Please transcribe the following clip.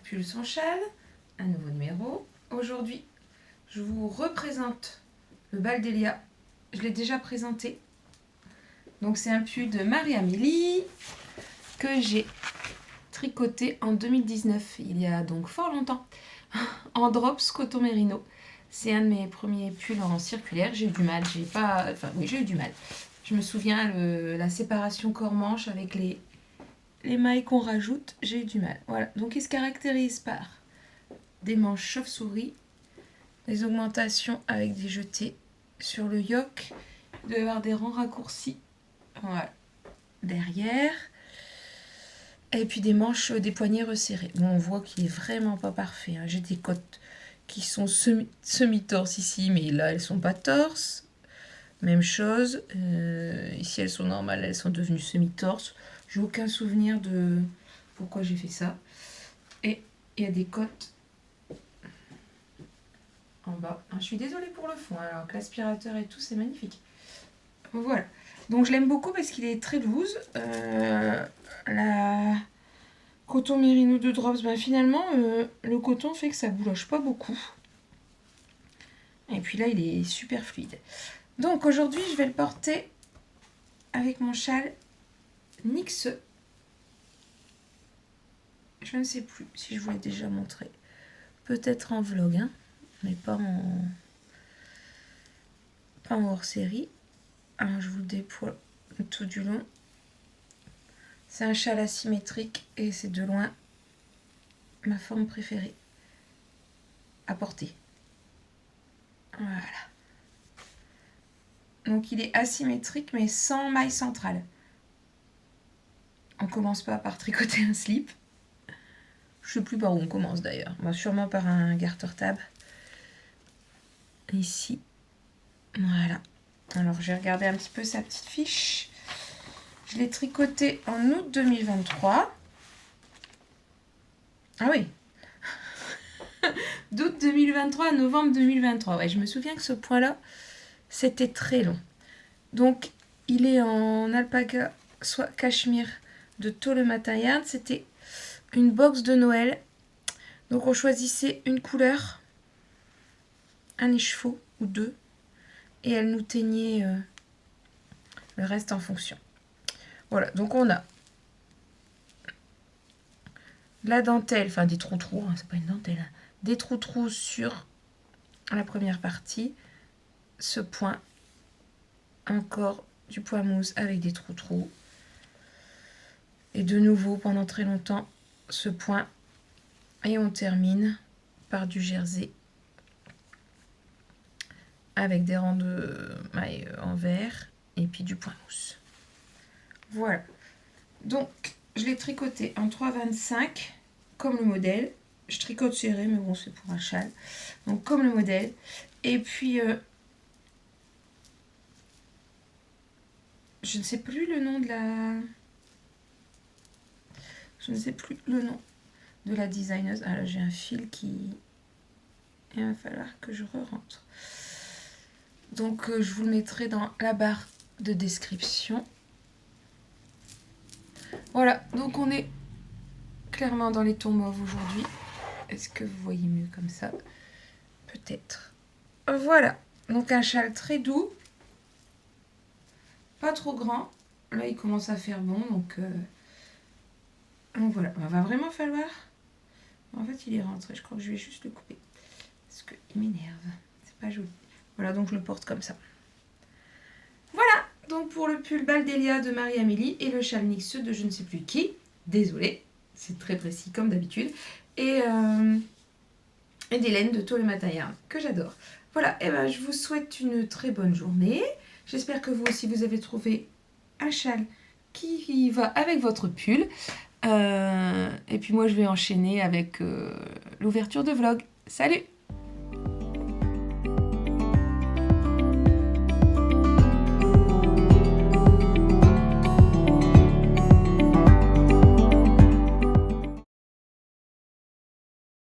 pull sans châle, un nouveau numéro. Aujourd'hui, je vous représente le bal d'Elia. Je l'ai déjà présenté. Donc c'est un pull de Marie-Amélie que j'ai tricoté en 2019, il y a donc fort longtemps, en drops coton mérino. C'est un de mes premiers pulls en circulaire. J'ai eu du mal, j'ai eu du mal. Je me souviens, la séparation corps-manche avec les mailles qu'on rajoute, j'ai eu du mal. Voilà, donc il se caractérise par des manches chauve-souris, des augmentations avec des jetés sur le yoke, il doit y avoir des rangs raccourcis, voilà, derrière, et puis des manches, des poignets resserrés. Bon, on voit qu'il est vraiment pas parfait, hein. J'ai des côtes qui sont semi-torse ici, mais là elles sont pas torse. Même chose, ici elles sont normales, elles sont devenues semi-torse. J'ai aucun souvenir de pourquoi j'ai fait ça. Et il y a des côtes en bas. Je suis désolée pour le fond, alors que l'aspirateur et tout, c'est magnifique. Voilà. Donc je l'aime beaucoup parce qu'il est très loose. La coton mérino de Drops, finalement, le coton fait que ça bouloche pas beaucoup. Et puis là, il est super fluide. Donc aujourd'hui, je vais le porter avec mon châle NYX. Je ne sais plus si je vous l'ai déjà montré. Peut-être en vlog, hein, mais pas en hors série. Alors je vous le déploie tout du long. C'est un châle asymétrique et c'est de loin ma forme préférée à porter. Voilà. Donc il est asymétrique mais sans maille centrale. On commence pas par tricoter un slip. Je sais plus par où on commence d'ailleurs. Bon, sûrement par un garter tab. Ici. Voilà. Alors j'ai regardé un petit peu sa petite fiche. Je l'ai tricoté en août 2023. Ah oui. D'août 2023 à novembre 2023. Ouais, je me souviens que ce point-là, c'était très long. Donc, il est en alpaga, soit cachemire de Tolemata Yarn. C'était une box de Noël. Donc, on choisissait une couleur, un écheveau ou deux. Et elle nous teignait le reste en fonction. Voilà, donc on a la dentelle, enfin des trous-trous, hein, c'est pas une dentelle, hein, des trous-trous sur la première partie, ce point, encore du point mousse avec des trous-trous, et de nouveau pendant très longtemps ce point, et on termine par du jersey avec des rangs de mailles en vert et puis du point mousse. Voilà, donc je l'ai tricoté en 3,25 comme le modèle. Je tricote serré, mais bon, c'est pour un châle. Donc, comme le modèle. Et puis, je ne sais plus le nom de la... Je ne sais plus le nom de la designeuse. Ah là, j'ai un fil qui... Il va falloir que je re-rentre. Donc, je vous le mettrai dans la barre de description. Voilà, donc on est clairement dans les tons mauves aujourd'hui. Est-ce que vous voyez mieux comme ça? Peut-être. Voilà, donc un châle très doux, pas trop grand. Là, il commence à faire bon, donc voilà. Il va vraiment falloir... En fait, il est rentré, je crois que je vais juste le couper. Parce qu'il m'énerve, c'est pas joli. Voilà, donc je le porte comme ça. Voilà, donc pour le pull bal d'Elia de Marie-Amélie et le châle NYX de je ne sais plus qui. Désolée, c'est très précis comme d'habitude. Et des laines de Tolemata Yarn que j'adore. Voilà, et ben je vous souhaite une très bonne journée. J'espère que vous aussi vous avez trouvé un châle qui va avec votre pull. Et puis moi je vais enchaîner avec l'ouverture de vlog. Salut!